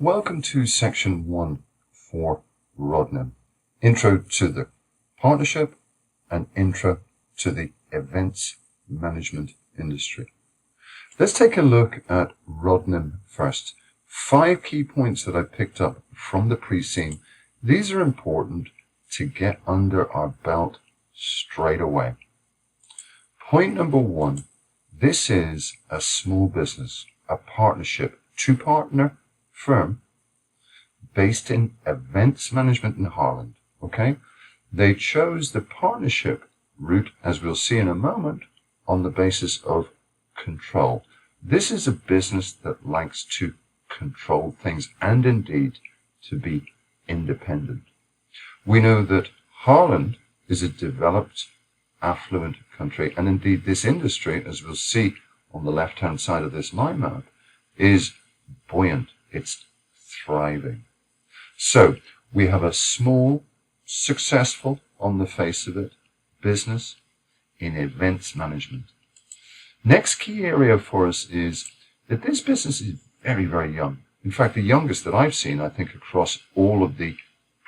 Welcome to section 1 for Rodnim. Intro to the partnership and intro to the events management industry. Let's take a look at Rodnim first. 5 key points that I picked up from the pre-scene. These are important to get under our belt straight away. Point number 1. This is a small business, a partnership, two-partner firm based in events management in Harland. Okay? They chose the partnership route, as we'll see in a moment, on the basis of control. This is a business that likes to control things and indeed to be independent. We know that Harland is a developed, affluent country, and indeed this industry, as we'll see on the left-hand side of this mind map, is buoyant. It's thriving. So we have a small, successful, on the face of it, business in events management. Next key area for us is that this business is very, very young. In fact, the youngest that I've seen, I think, across all of the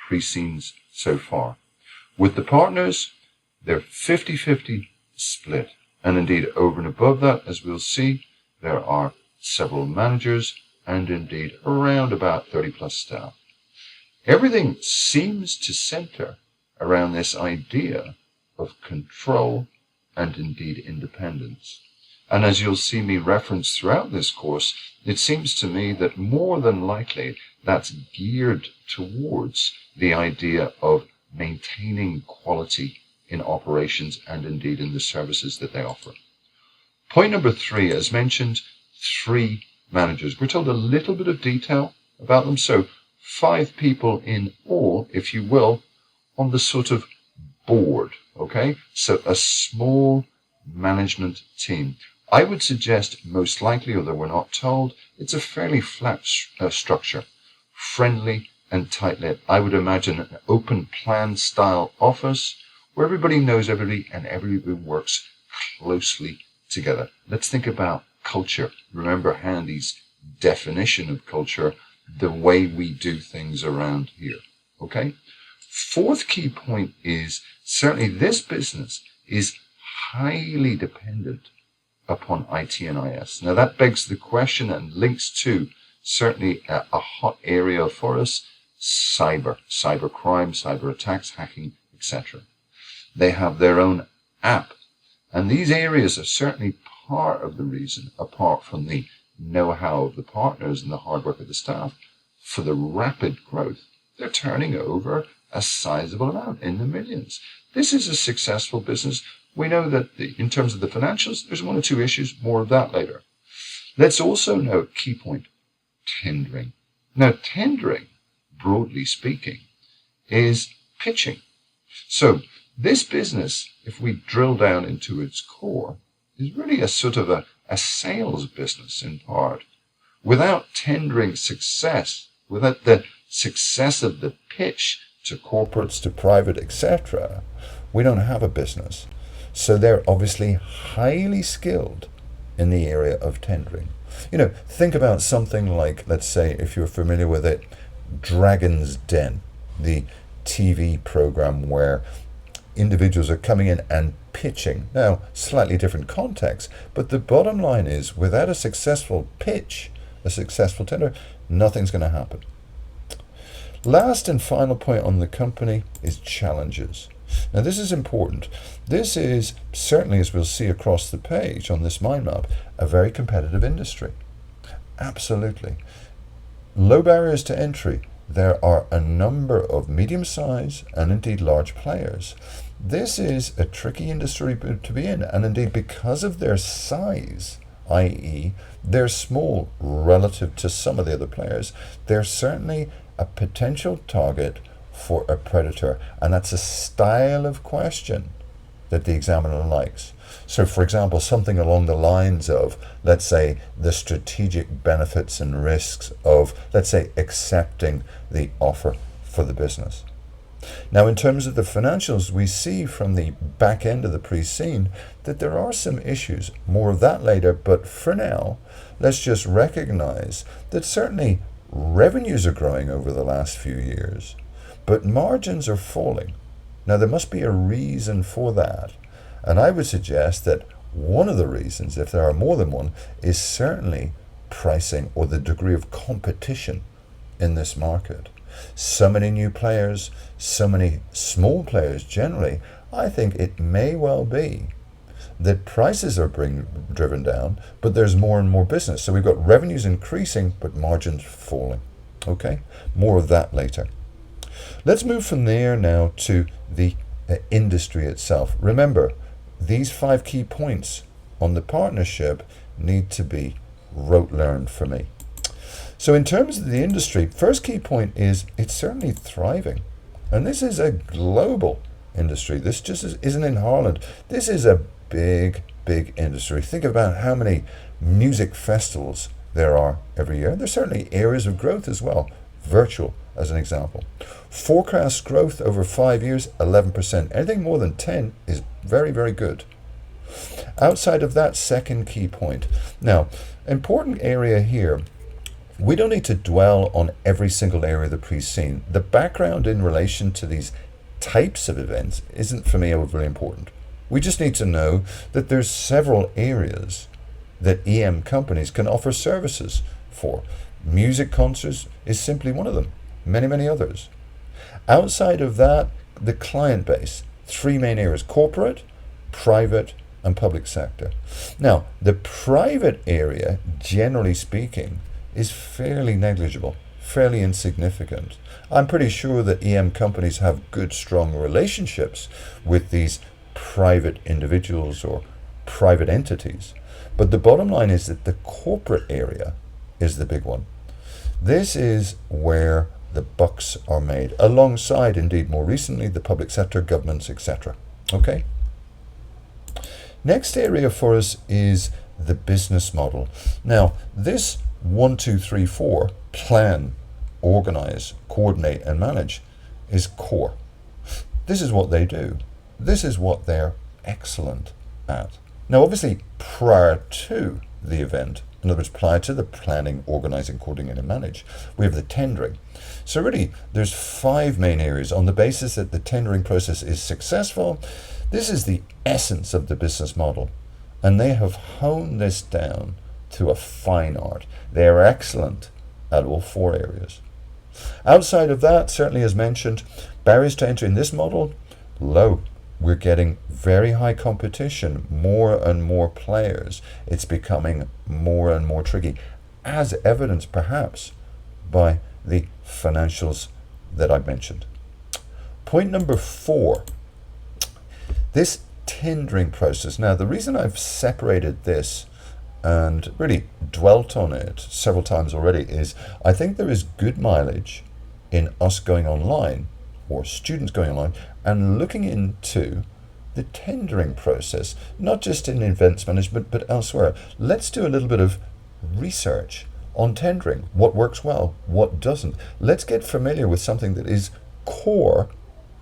pre-scenes so far. With the partners, they're 50-50 split. And indeed, over and above that, as we'll see, there are several managers and indeed around about 30 plus staff. Everything seems to center around this idea of control and indeed independence. And as you'll see me reference throughout this course, it seems to me that more than likely that's geared towards the idea of maintaining quality in operations and indeed in the services that they offer. Point number 3, as mentioned, 3 managers. We're told a little bit of detail about them. So 5 people in all, if you will, on the sort of board. Okay, so a small management team. I would suggest most likely, although we're not told, it's a fairly flat structure, friendly and tight-knit. I would imagine an open plan style office where everybody knows everybody and everybody works closely together. Let's think about culture. Remember Handy's definition of culture, the way we do things around here. Okay? 4th key point is certainly this business is highly dependent upon IT and IS. Now that begs the question and links to certainly a hot area for us, cybercrime, cyber attacks, hacking, etc. They have their own app. And these areas are certainly part of the reason, apart from the know-how of the partners and the hard work of the staff, for the rapid growth. They're turning over a sizable amount in the millions. This is a successful business. We know that in terms of the financials, there's 1 or 2 issues, more of that later. Let's also note, key point, tendering. Now, tendering, broadly speaking, is pitching. So this business, if we drill down into its core, is really a sort of a sales business in part. Without tendering success, without the success of the pitch to corporates, to private, etc., we don't have a business. So they're obviously highly skilled in the area of tendering. You know, think about something like, let's say, if you're familiar with it, Dragon's Den, the TV program where individuals are coming in and pitching. Now, slightly different context, but the bottom line is, without a successful pitch, a successful tender, nothing's going to happen. Last and final point on the company is challenges. Now, this is important. This is certainly, as we'll see across the page on this mind map, a very competitive industry. Absolutely. Low barriers to entry. There are a number of medium-sized and indeed large players. This is a tricky industry to be in, and indeed because of their size, i.e. they're small relative to some of the other players, they're certainly a potential target for a predator, and that's a style of question that the examiner likes. So, for example, something along the lines of, let's say, the strategic benefits and risks of, let's say, accepting the offer for the business. Now, in terms of the financials, we see from the back end of the pre-scene that there are some issues. More of that later, but for now, let's just recognize that certainly revenues are growing over the last few years, but margins are falling. Now, there must be a reason for that. And I would suggest that one of the reasons, if there are more than one, is certainly pricing or the degree of competition in this market. So many new players, so many small players generally. I think it may well be that prices are being driven down, but there's more and more business. So we've got revenues increasing, but margins falling. Okay, more of that later. Let's move from there now to the industry itself. Remember, these 5 key points on the partnership need to be rote learned for me. So in terms of the industry, first key point is it's certainly thriving. And this is a global industry. This just isn't in Harland. This is a big industry. Think about how many music festivals there are every year. There's certainly areas of growth as well. Virtual, as an example. Forecast growth over 5 years, 11%. Anything more than 10 is very, very good. Outside of that, second key point. Now, important area here, we don't need to dwell on every single area of the pre-scene. The background in relation to these types of events isn't for me overly important. We just need to know that there's several areas that EM companies can offer services for. Music concerts is simply one of them. Many others. Outside of that, the client base, 3 main areas: corporate, private, and public sector. Now, the private area, generally speaking, is fairly negligible, fairly insignificant. I'm pretty sure that EM companies have good, strong relationships with these private individuals or private entities. But the bottom line is that the corporate area is the big one. This is where the bucks are made, alongside, indeed, more recently, the public sector, governments, etc. Okay? Next area for us is the business model. Now, this 1, 2, 3, 4, plan, organize, coordinate, and manage, is core. This is what they do. This is what they're excellent at. Now, obviously, prior to the event, in other words, prior to the planning, organizing, coordinating, and manage, we have the tendering. So really, there's 5 main areas. On the basis that the tendering process is successful, this is the essence of the business model. And they have honed this down to a fine art. They are excellent at all 4 areas. Outside of that, certainly as mentioned, barriers to entry in this model, low. We're getting very high competition, more and more players. It's becoming more and more tricky, as evidenced perhaps by the financials that I've mentioned. Point number 4, this tendering process. Now, the reason I've separated this and really dwelt on it several times already is I think there is good mileage in us going online, or students going online, and looking into the tendering process, not just in events management, but elsewhere. Let's do a little bit of research on tendering. What works well, what doesn't. Let's get familiar with something that is core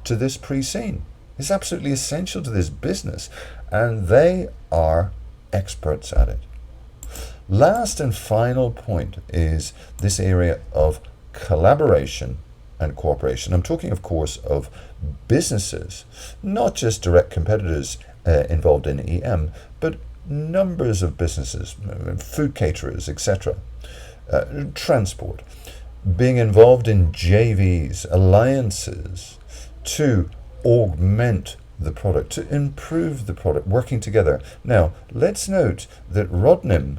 to this pre-scene. It's absolutely essential to this business, and they are experts at it. Last and final point is this area of collaboration and cooperation. I'm talking, of course, of businesses, not just direct competitors involved in EM, but numbers of businesses, food caterers, etc., transport, being involved in JVs, alliances, to augment the product, to improve the product, working together. Now, let's note that Rodnim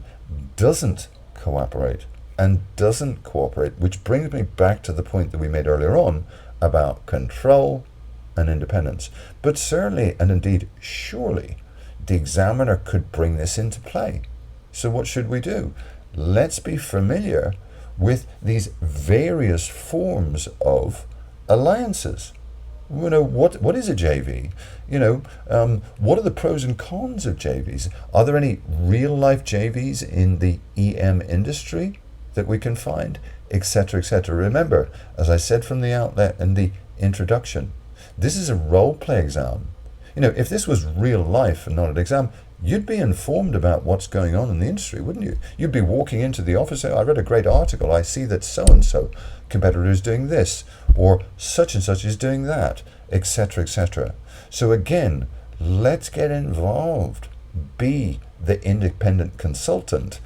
doesn't cooperate and doesn't cooperate, which brings me back to the point that we made earlier on about control and independence. But certainly, and indeed surely, the examiner could bring this into play. So what should we do? Let's be familiar with these various forms of alliances. You know, what is a JV? You know, what are the pros and cons of JVs? Are there any real life JVs in the EM industry that we can find, etc., etc.? Remember, as I said from the outlet in the introduction, this is a role play exam. You know, if this was real life and not an exam, you'd be informed about what's going on in the industry, wouldn't you? You'd be walking into the office saying, I read a great article, I see that so-and-so competitor is doing this, or such and such is doing that, etc., etc. So again, let's get involved. Be the independent consultant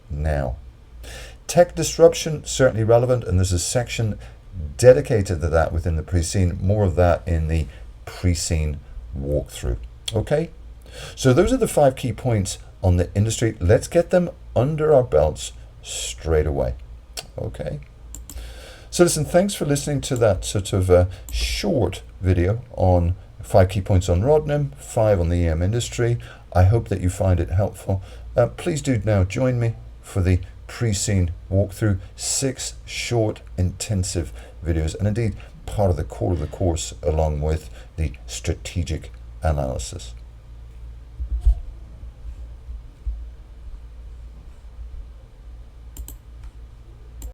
now. Tech disruption, certainly relevant, and there's a section dedicated to that within the pre-scene. More of that in the pre-scene walkthrough. Okay? So those are the 5 key points on the industry. Let's get them under our belts straight away. Okay? So listen, thanks for listening to that sort of short video on 5 key points on Rodnim, 5 on the EM industry. I hope that you find it helpful. Please do now join me for the pre-scene walkthrough, 6 short, intensive videos, and indeed part of the core of the course along with the strategic analysis.